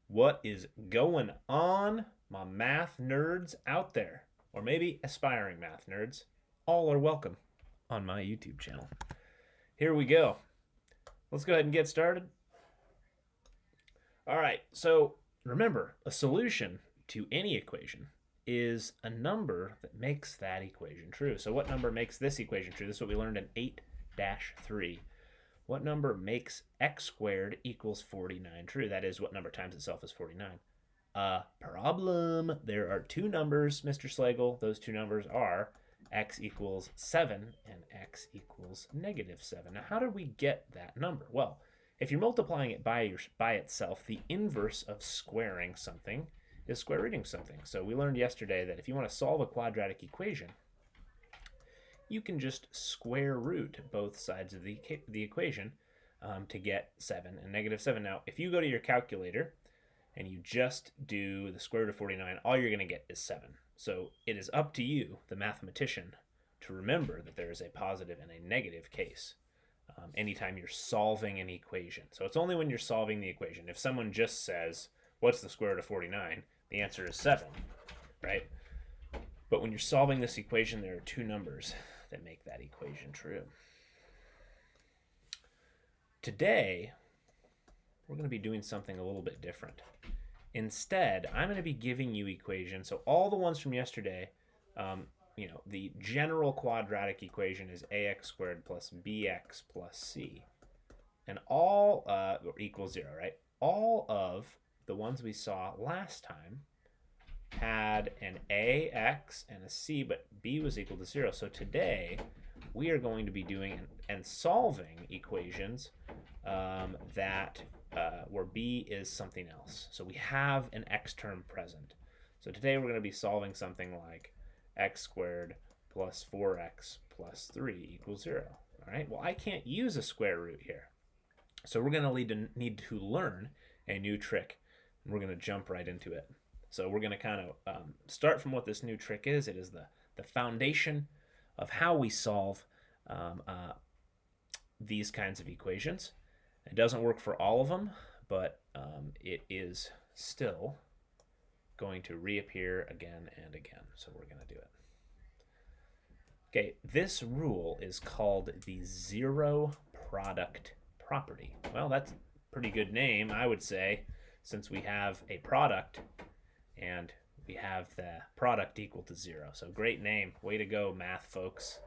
What is going on, my math nerds out there? Or maybe aspiring math nerds. All are welcome on my YouTube channel. Here we go. Let's go ahead and get started. All right, so remember, a solution to any equation is a number that makes that equation true. So what number makes this equation true? This is what we learned in 8-3. What number makes x squared equals 49 true? That is, what number times itself is 49? Problem. There are two numbers, Mr. Slagle. Those two numbers are x equals 7 and x equals negative 7. Now, how did we get that number? Well, if you're multiplying it by itself, the inverse of squaring something is square rooting something. So we learned yesterday that if you want to solve a quadratic equation, you can just square root both sides of the equation to get 7 and negative 7. Now, if you go to your calculator and you just do the square root of 49, all you're going to get is 7. So it is up to you, the mathematician, to remember that there is a positive and a negative case anytime you're solving an equation. So it's only when you're solving the equation. If someone just says, what's the square root of 49? The answer is 7, right? But when you're solving this equation, there are two numbers that make that equation true. Today, we're going to be doing something a little bit different. Instead, I'm going to be giving you equations. So all the ones from yesterday, the general quadratic equation is ax squared plus bx plus c. And all equals 0, right? All of the ones we saw last time had an ax and a c, but b was equal to 0. So today we are going to be doing and solving equations that where b is something else. So we have an x term present. So today we're going to be solving something like x squared plus 4x plus 3 equals 0. All right, well, I can't use a square root here. So we're going to need to learn a new trick. And we're going to jump right into it. So we're going to kind of start from what this new trick is. It is the foundation of how we solve these kinds of equations. It doesn't work for all of them, but it is still going to reappear again and again. So we're going to do it. Okay, this rule is called the zero product property. Well, that's a pretty good name, I would say, since we have a product and we have the product equal to 0. So great name. Way to go, math folks.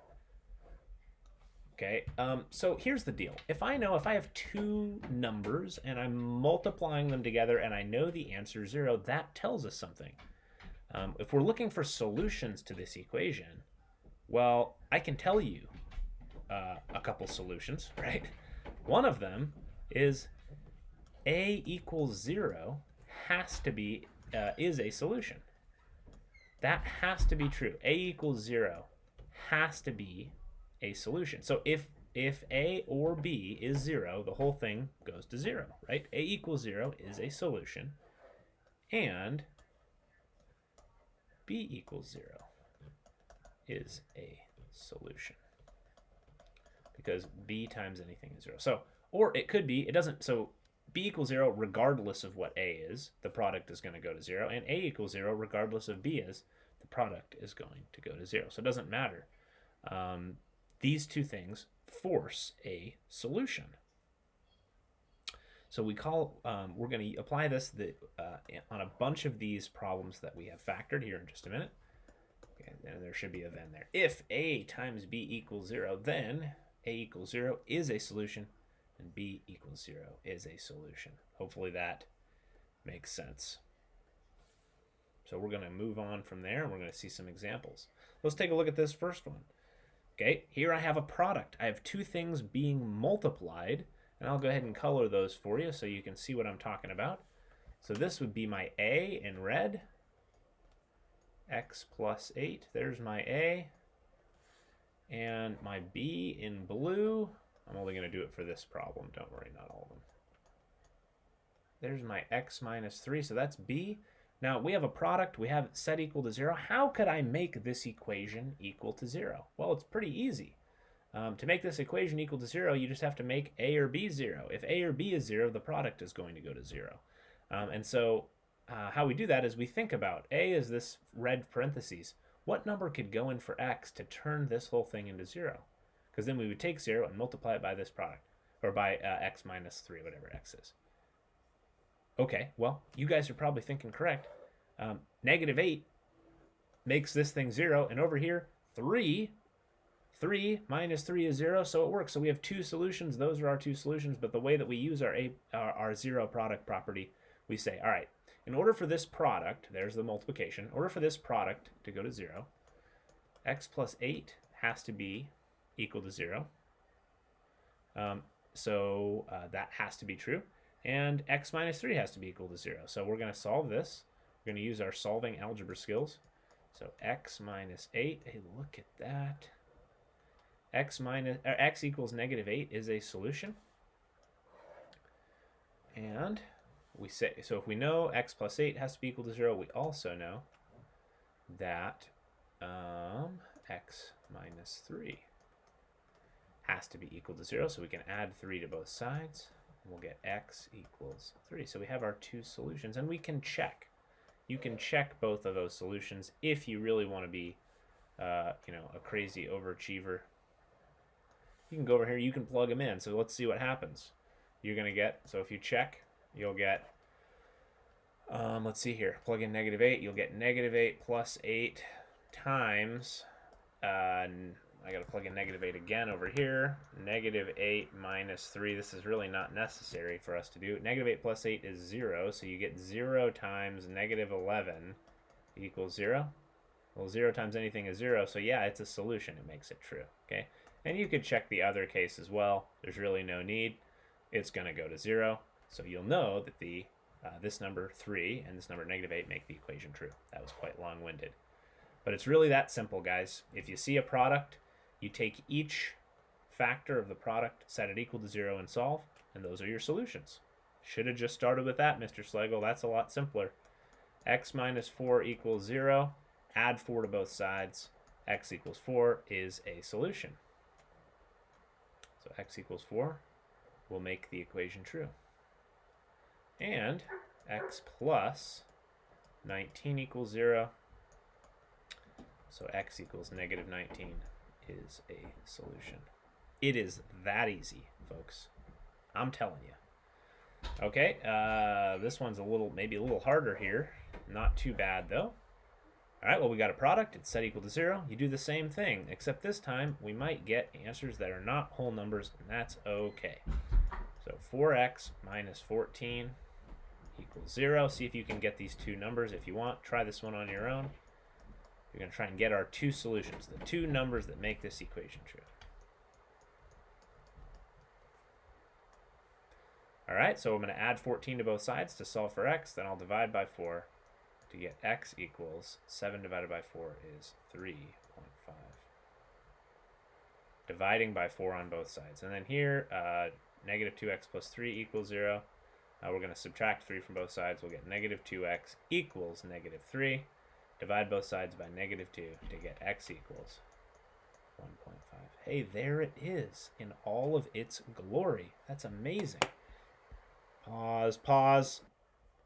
Okay, so here's the deal. If I have two numbers and I'm multiplying them together and I know the answer is 0, that tells us something. If we're looking for solutions to this equation, well, I can tell you a couple solutions, right? One of them is a equals 0 has to be is a solution. That has to be true. A equals 0 has to be a solution. So if a or b is 0, the whole thing goes to 0, right? A equals 0 is a solution, and b equals 0 is a solution, because b times anything is 0. So, or it could be, it doesn't, so b equals 0 regardless of what a is, the product is going to go to 0, and a equals 0 regardless of b is, the product is going to go to 0. So it doesn't matter. These two things force a solution. So we're going to apply this on a bunch of these problems that we have factored here in just a minute. Okay, and there should be a then there. If a times b equals 0, then a equals 0 is a solution, and b equals 0 is a solution. Hopefully that makes sense. So we're going to move on from there, and we're going to see some examples. Let's take a look at this first one. Okay, here I have a product. I have two things being multiplied, and I'll go ahead and color those for you so you can see what I'm talking about. So this would be my a in red, x plus 8. There's my a. And my b in blue. I'm only going to do it for this problem. Don't worry, not all of them. There's my x minus 3, so that's b. Now, we have a product. We have it set equal to 0. How could I make this equation equal to 0? Well, it's pretty easy. To make this equation equal to 0, you just have to make a or b 0. If a or b is 0, the product is going to go to 0. And so how we do that is we think about A is this red parentheses. What number could go in for x to turn this whole thing into 0? Because then we would take 0 and multiply it by this product, or by x minus 3, whatever x is. Okay, well, you guys are probably thinking correct. Negative 8 makes this thing 0, and over here, 3 minus 3 is 0, so it works. So we have two solutions. Those are our two solutions, but the way that we use our 0 product property, we say, all right, in order for this product, there's the multiplication, in order for this product to go to 0, x plus 8 has to be equal to 0. So that has to be true. And x minus 3 has to be equal to 0. So we're going to solve this. We're going to use our solving algebra skills. So x minus 8, hey, look at that. X equals negative 8 is a solution. And we say, so if we know x plus 8 has to be equal to 0, we also know that x minus 3 has to be equal to 0. So we can add 3 to both sides. We'll get x equals 3. So we have our two solutions, and we can check. You can check both of those solutions if you really want to be, a crazy overachiever. You can go over here. You can plug them in. So let's see what happens. You're going to get, so if you check, you'll get, let's see here. Plug in negative 8. You'll get negative 8 plus 8 times, I got to plug in negative 8 again over here. Negative 8 minus 3. This is really not necessary for us to do. Negative 8 plus 8 is 0. So you get 0 times negative 11 equals 0. Well, 0 times anything is 0. So yeah, it's a solution. It makes it true. Okay. And you could check the other case as well. There's really no need. It's going to go to 0. So you'll know that this number 3 and this number negative 8 make the equation true. That was quite long-winded. But it's really that simple, guys. If you see a product, you take each factor of the product, set it equal to 0, and solve, and those are your solutions. Should have just started with that, Mr. Slagle. That's a lot simpler. X minus 4 equals 0. Add 4 to both sides. X equals 4 is a solution. So x equals 4 will make the equation true. And x plus 19 equals 0. So x equals negative 19 is a solution. It is that easy, folks. I'm telling you. Okay, this one's maybe a little harder here. Not too bad, though. All right, well, we got a product. It's set equal to 0. You do the same thing, except this time we might get answers that are not whole numbers, and that's okay. So 4x minus 14 equals 0. See if you can get these two numbers if you want. Try this one on your own. We're going to try and get our two solutions, the two numbers that make this equation true. All right, so I'm going to add 14 to both sides to solve for x. Then I'll divide by 4 to get x equals 7 divided by 4 is 3.5. Dividing by 4 on both sides. And then here, negative 2x plus 3 equals 0. We're going to subtract 3 from both sides. We'll get negative 2x equals negative 3. Divide both sides by negative 2 to get x equals 1.5. Hey, there it is in all of its glory. That's amazing. Pause.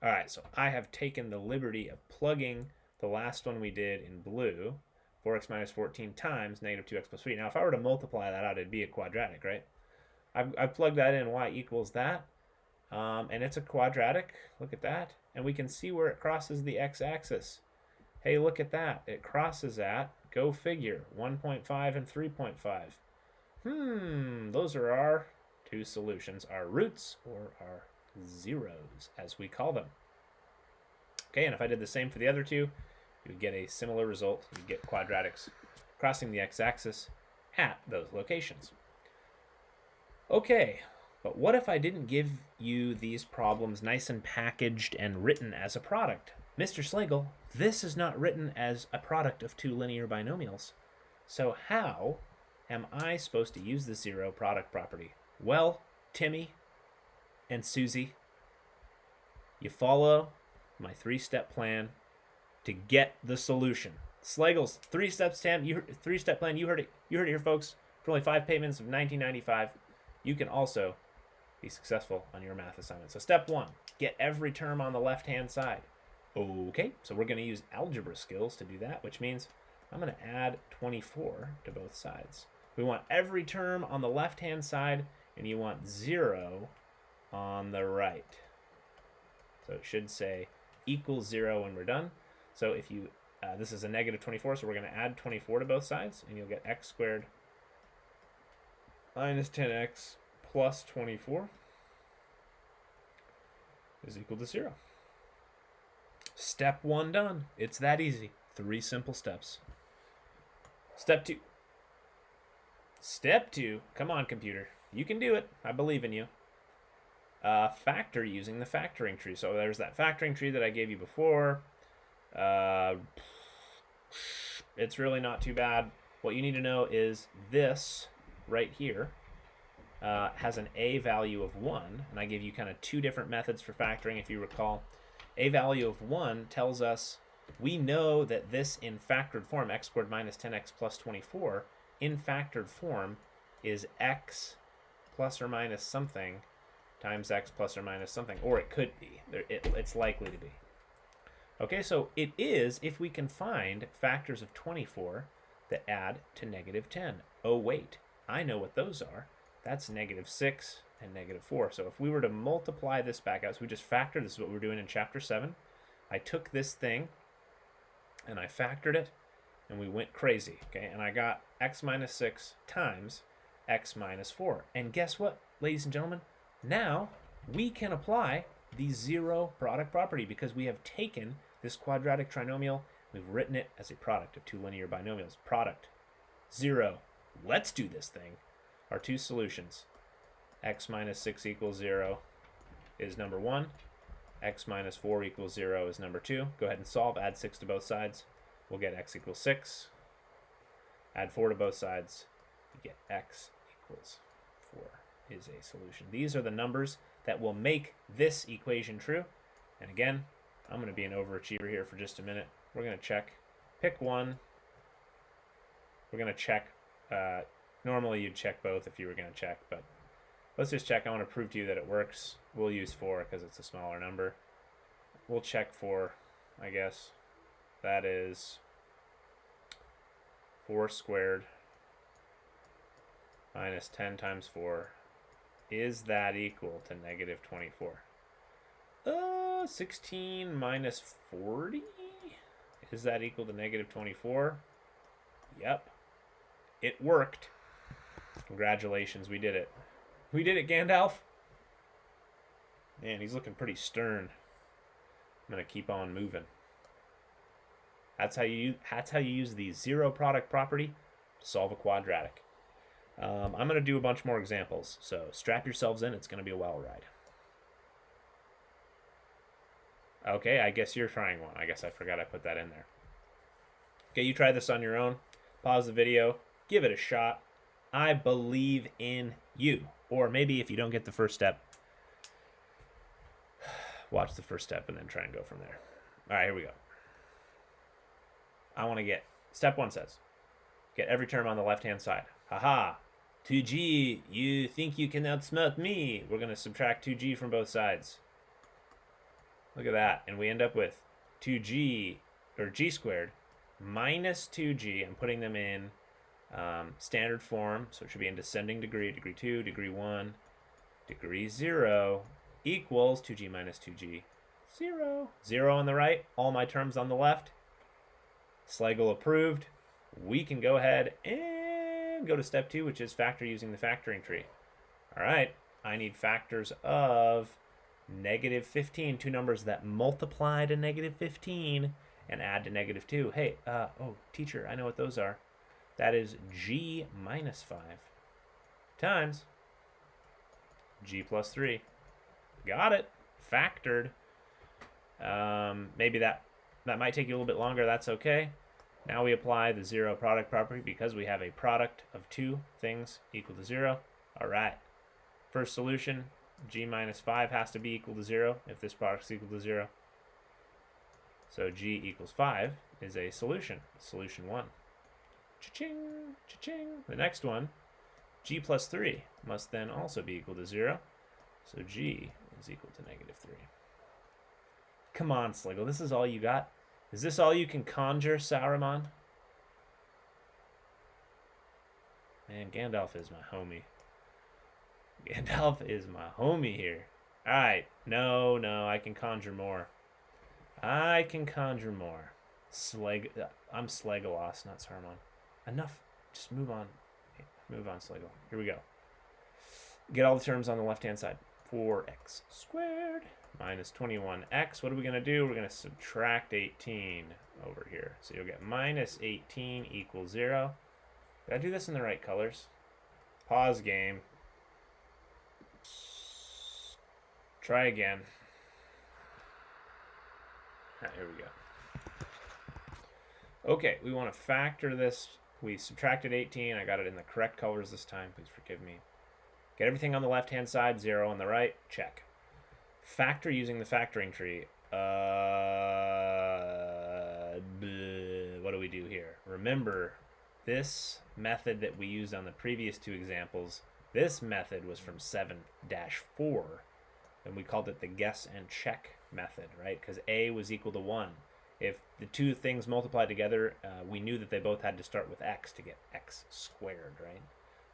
All right, so I have taken the liberty of plugging the last one we did in blue, 4x minus 14 times negative 2x plus 3. Now, if I were to multiply that out, it'd be a quadratic, right? I've plugged that in, y equals that, and it's a quadratic. Look at that. And we can see where it crosses the x-axis. Hey, look at that. It crosses at, go figure, 1.5 and 3.5. Those are our two solutions, our roots, or our zeros, as we call them. Okay, and if I did the same for the other two, you would get a similar result. You'd get quadratics crossing the x-axis at those locations. Okay, but what if I didn't give you these problems nice and packaged and written as a product? Mr. Slagle, this is not written as a product of two linear binomials. So how am I supposed to use the 0 product property? Well, Timmy and Susie, you follow my 3-step plan to get the solution. Slagle's 3-step plan, you heard it here, folks. For only 5 payments of $19.95, you can also be successful on your math assignment. So step 1, Get every term on the left-hand side. Okay, so we're going to use algebra skills to do that, which means I'm going to add 24 to both sides. We want every term on the left-hand side, and you want 0 on the right. So it should say equals 0 when we're done. So if you, this is a negative 24, so we're going to add 24 to both sides, and you'll get x squared minus 10x plus 24 is equal to 0. Step 1 done. It's that easy. 3 simple steps. Step 2. Step 2. Come on, computer. You can do it. I believe in you. Factor using the factoring tree. So there's that factoring tree that I gave you before. It's really not too bad. What you need to know is this right here has an a value of 1. And I gave you kind of 2 different methods for factoring, if you recall. A value of 1 tells us we know that this in factored form, x squared minus 10x plus 24, in factored form is x plus or minus something times x plus or minus something, or it could be. It's likely to be. Okay, so it is if we can find factors of 24 that add to negative 10. Oh, wait, I know what those are. That's negative 6 and negative 4. So if we were to multiply this back out, so we just factored, this is what we're doing in chapter 7. I took this thing and I factored it and we went crazy, okay? And I got x minus 6 times x minus 4. And guess what, ladies and gentlemen? Now we can apply the zero product property because we have taken this quadratic trinomial, we've written it as a product of 2 linear binomials. Product, 0. Let's do this thing. Our 2 solutions. X minus 6 equals 0 is number 1. X minus 4 equals 0 is number 2. Go ahead and solve. Add 6 to both sides. We'll get x equals 6. Add 4 to both sides. You get x equals 4 is a solution. These are the numbers that will make this equation true. And again, I'm going to be an overachiever here for just a minute. We're going to check. Pick one. We're going to check. Normally you'd check both if you were going to check, but let's just check. I want to prove to you that it works. We'll use 4 because it's a smaller number. We'll check 4, I guess. That is 4 squared minus 10 times 4. Is that equal to negative 24? 16 minus 40? Is that equal to negative 24? Yep. It worked. Congratulations, we did it. We did it, Gandalf. Man, he's looking pretty stern. I'm going to keep on moving. That's how you use the zero product property to solve a quadratic. I'm going to do a bunch more examples, so strap yourselves in. It's going to be a wild ride. Okay, I guess you're trying one. I guess I forgot I put that in there. Okay, you try this on your own. Pause the video. Give it a shot. I believe in you. Or maybe if you don't get the first step, watch the first step and then try and go from there. All right, here we go. I want to get, step 1 says, get every term on the left-hand side. Haha, 2g, you think you can outsmart me. We're going to subtract 2g from both sides. Look at that. And we end up with 2g, or g squared, minus 2g. I'm putting them in standard form, so it should be in descending degree, degree 2, degree 1, degree 0, equals 2g minus 2g, 0. 0 on the right, all my terms on the left. Schlegel approved. We can go ahead and go to step 2, which is factor using the factoring tree. All right, I need factors of negative 15, 2 numbers that multiply to negative 15 and add to negative 2. Hey, oh, teacher, I know what those are. That is g minus 5 times g plus 3. Got it. Factored. Maybe that might take you a little bit longer. That's okay. Now we apply the zero product property because we have a product of 2 things equal to 0. All right. First solution, g minus 5 has to be equal to 0 if this product is equal to 0. So g equals 5 is a solution. Solution 1. Cha-ching, cha-ching. The next one, g plus 3 must then also be equal to 0. So g is equal to negative 3. Come on, Sliggle. This is all you got? Is this all you can conjure, Saruman? Man, Gandalf is my homie. Gandalf is my homie here. Alright. No, I can conjure more. I'm Slegolas, not Saruman. Enough. Just move on. Move on, Sliggle. Here we go. Get all the terms on the left-hand side. 4x squared minus 21x. What are we going to do? We're going to subtract 18 over here. So you'll get minus 18 equals 0. Did I do this in the right colors? Pause game. Try again. All right, here we go. Okay, we want to factor this. We subtracted 18. I got it in the correct colors this time. Please forgive me. Get everything on the left-hand side, 0 on the right, check. Factor using the factoring tree. What do we do here? Remember, this method that we used on the previous two examples, this method was from 7-4, and we called it the guess and check method, right? Because a was equal to 1. If the two things multiplied together, we knew that they both had to start with x to get x squared, right?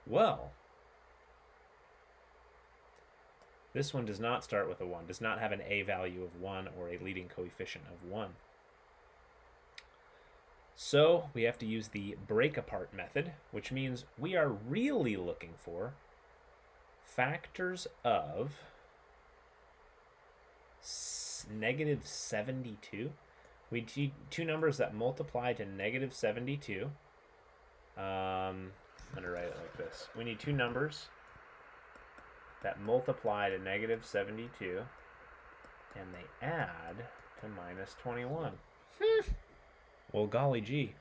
Well, this one does not start with a 1, does not have an a value of 1 or a leading coefficient of 1. So we have to use the break apart method, which means we are really looking for factors of negative 72. We need two numbers that multiply to negative 72. I'm going to write it like this. We need two numbers that multiply to negative 72, and they add to minus 21. Well, golly gee.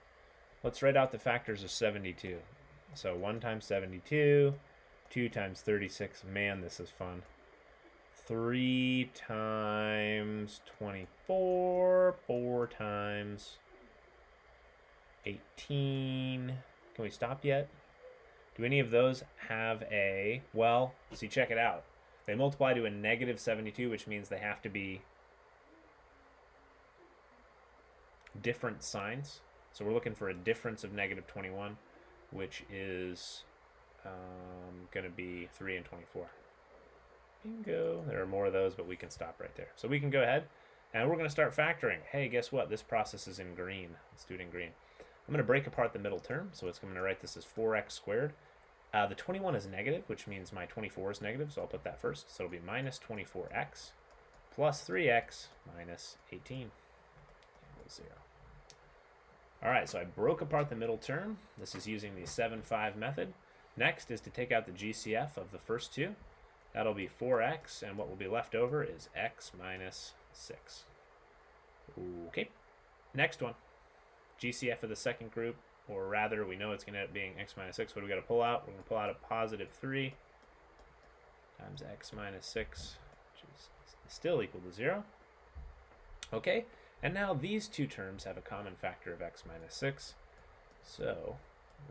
Let's write out the factors of 72. So 1 times 72, 2 times 36. Man, this is fun. 3 times 24, 4 times 18. Can we stop yet? Do any of those have a, well, see, check it out. They multiply to a negative 72, which means they have to be different signs. So we're looking for a difference of negative 21, which is going to be 3 and 24. Bingo. There are more of those, but we can stop right there. So we can go ahead, and we're going to start factoring. Hey, guess what? This process is in green. Let's do it in green. I'm going to break apart the middle term, so it's going to write this as 4x squared. The 21 is negative, which means my 24 is negative, so I'll put that first. So it'll be minus 24x plus 3x minus 18 equals 0. All right, so I broke apart the middle term. This is using the 7-5 method. Next is to take out the GCF of the first two. That'll be 4x, and what will be left over is x minus 6. Okay, next one. GCF of the second group, or rather, we know it's going to end up being x minus 6. What do we got to pull out? We're going to pull out a positive 3 times x minus 6, which is still equal to 0. Okay, and now these two terms have a common factor of x minus 6, so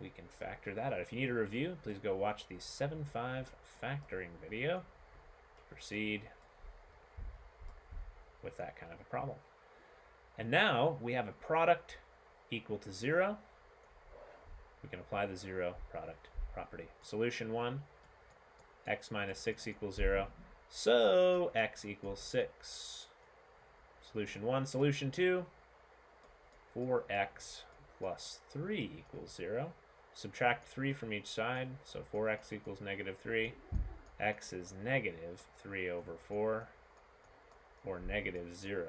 we can factor that out. If you need a review, please go watch the 7-5 factoring video to proceed with that kind of a problem. And now we have a product equal to 0. We can apply the 0 product property. Solution 1, x minus 6 equals 0. So x equals 6. Solution 1. Solution 2, 4x plus 3 equals 0. Subtract 3 from each side, so 4x equals negative 3. X is negative 3 over 4, or negative 0.75.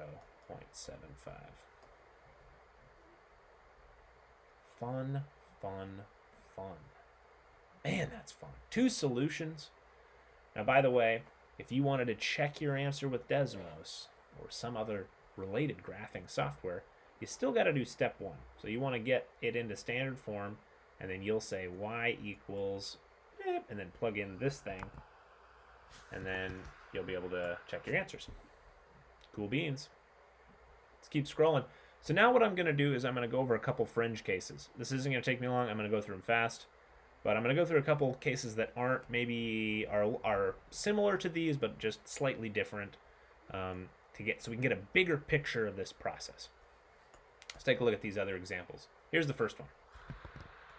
Fun, fun, fun. Man, that's fun. 2 solutions. Now, by the way, if you wanted to check your answer with Desmos or some other related graphing software, you still got to do step 1. So you want to get it into standard form, and then you'll say y equals, and then plug in this thing, and then you'll be able to check your answers. Cool beans. Let's keep scrolling. So now what I'm going to do is I'm going to go over a couple fringe cases. This isn't going to take me long. I'm going to go through them fast. But I'm going to go through a couple cases that aren't maybe are similar to these, but just slightly different, to so we can get a bigger picture of this process. Let's take a look at these other examples. Here's the first one.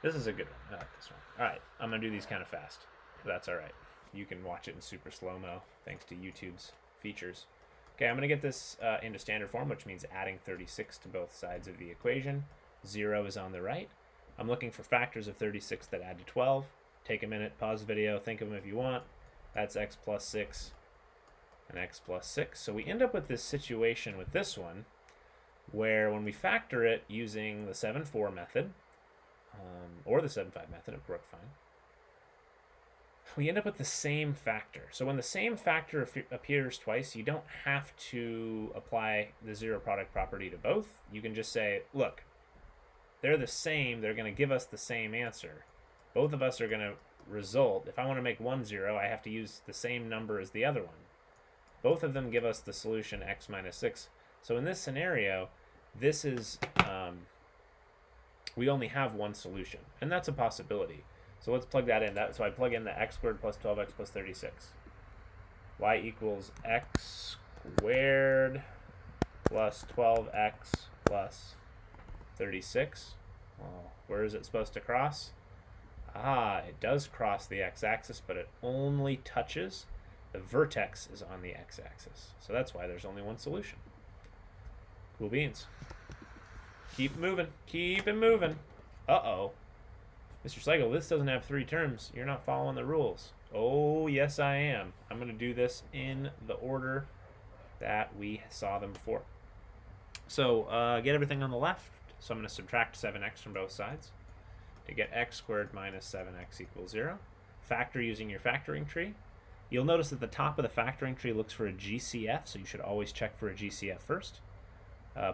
This is a good one. I like this one. All right, I'm going to do these kind of fast. That's all right. You can watch it in super slow-mo thanks to YouTube's features. Okay, I'm going to get this into standard form, which means adding 36 to both sides of the equation. 0 is on the right. I'm looking for factors of 36 that add to 12. Take a minute, pause the video, think of them if you want. That's x plus 6 and x plus 6. So we end up with this situation with this one where when we factor it using the 7-4 method, or the 7-5 method, it would work fine, we end up with the same factor. So when the same factor appears twice, you don't have to apply the zero product property to both. You can just say, look, they're the same, they're going to give us the same answer. Both of us are going to result. If I want to make one 0, I have to use the same number as the other one. Both of them give us the solution x minus 6. So in this scenario, this is, we only have one solution, and that's a possibility. So let's plug that in. So I plug in the x squared plus 12x plus 36. Y equals x squared plus 12x plus 36. Well, where is it supposed to cross? It does cross the x-axis, but it only touches the vertex is on the x-axis. So that's why there's only one solution. Cool beans. Keep moving. Keep it moving. Uh-oh. Mr. Slagle, this doesn't have 3 terms. You're not following the rules. Oh, yes, I am. I'm going to do this in the order that we saw them before. So get everything on the left. So I'm going to subtract 7x from both sides to get x squared minus 7x equals 0. Factor using your factoring tree. You'll notice that the top of the factoring tree looks for a GCF, so you should always check for a GCF first.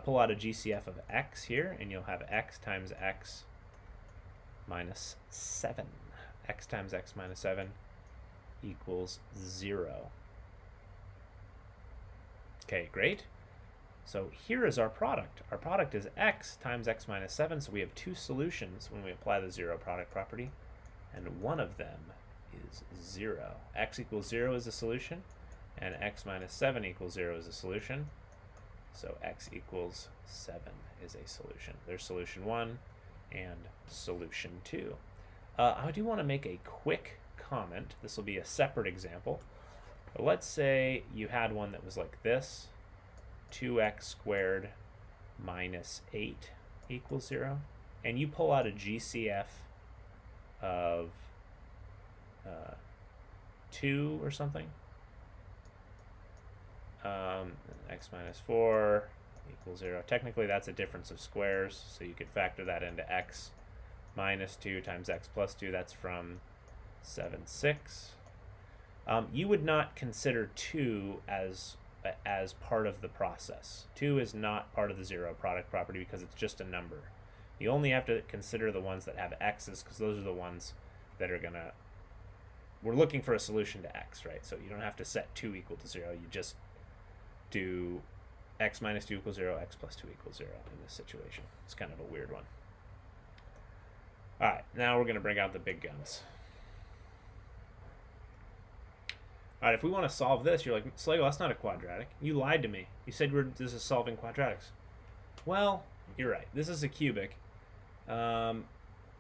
Pull out a GCF of x here, and you'll have x times x minus 7. X times x minus 7 equals 0. Okay, great. So here is our product. Our product is x times x minus 7, so we have 2 solutions when we apply the zero product property, and one of them is 0. X equals 0 is a solution, and x minus 7 equals 0 is a solution. So x equals 7 is a solution. There's solution 1 and solution 2. I do want to make a quick comment. This will be a separate example. But let's say you had one that was like this. 2x squared minus 8 equals 0. And you pull out a GCF of 2 or something. X minus 4 equals 0. Technically, that's a difference of squares, so you could factor that into x minus 2 times x plus 2. That's from 7, 6. You would not consider 2 as part of the process. 2 is not part of the zero product property because it's just a number. You only have to consider the ones that have x's because those are the ones that are gonna, we're looking for a solution to x, right? So you don't have to set 2 equal to 0. You just do x minus 2 equals 0, x plus 2 equals 0 in this situation. It's kind of a weird one. All right, now we're going to bring out the big guns. All right, if we want to solve this, you're like, Slagle, that's not a quadratic. You lied to me. You said this is solving quadratics. Well, you're right. This is a cubic. We're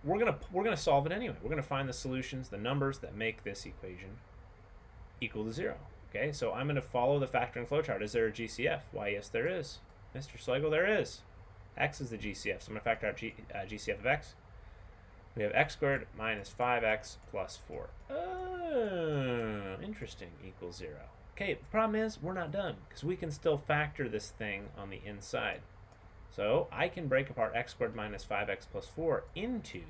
gonna solve it anyway. We're gonna find the solutions, the numbers that make this equation equal to 0. Okay, so I'm going to follow the factoring flowchart. Is there a GCF? Why, yes, there is. Mr. Slagle, there is. X is the GCF, so I'm going to factor out GCF of x. We have x squared minus 5x plus 4. Oh, interesting, equals 0. Okay, the problem is we're not done because we can still factor this thing on the inside. So I can break apart x squared minus 5x plus 4 into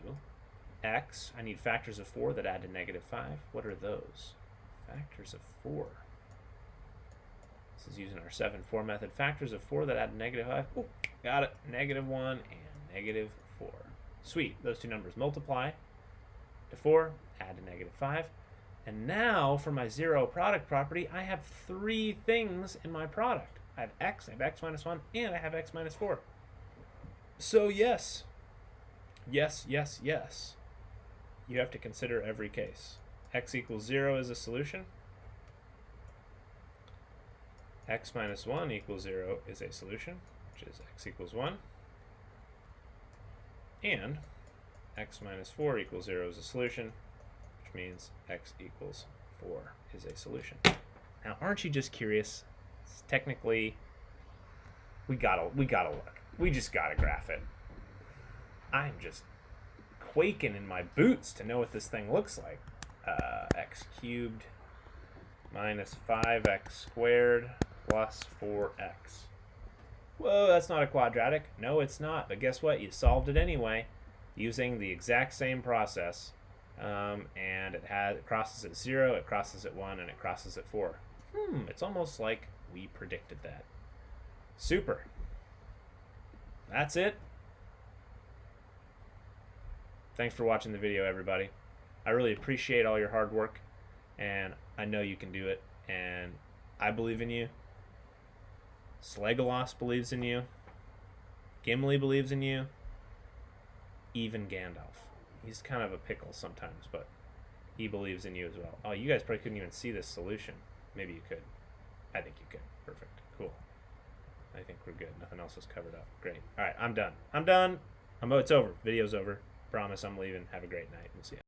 x. I need factors of 4 that add to negative 5. What are those? Factors of 4. This is using our 7-4 method. Factors of 4 that add negative 5. Oh, got it. Negative 1 and negative 4. Sweet. Those two numbers multiply to 4, add to negative 5. And now for my zero product property, I have 3 things in my product. I have x minus 1, and I have x minus 4. So yes. Yes, yes, yes. You have to consider every case. X equals 0 is a solution. x minus 1 equals 0 is a solution, which is x equals 1. And x minus 4 equals 0 is a solution, which means x equals 4 is a solution. Now, aren't you just curious? It's technically, we gotta look. We just gotta graph it. I'm just quaking in my boots to know what this thing looks like. X cubed minus 5x squared plus 4x. Whoa, that's not a quadratic. No, it's not. But guess what? You solved it anyway using the exact same process. And it crosses at 0, it crosses at 1, and it crosses at 4. It's almost like we predicted that. Super. That's it. Thanks for watching the video, everybody. I really appreciate all your hard work, and I know you can do it, and I believe in you. Slegolas believes in you. Gimli believes in you. Even Gandalf. He's kind of a pickle sometimes, but he believes in you as well. Oh, you guys probably couldn't even see this solution. Maybe you could. I think you could. Perfect. Cool. I think we're good. Nothing else is covered up. Great. All right, I'm done. It's over. Video's over. Promise I'm leaving. Have a great night. We'll see you.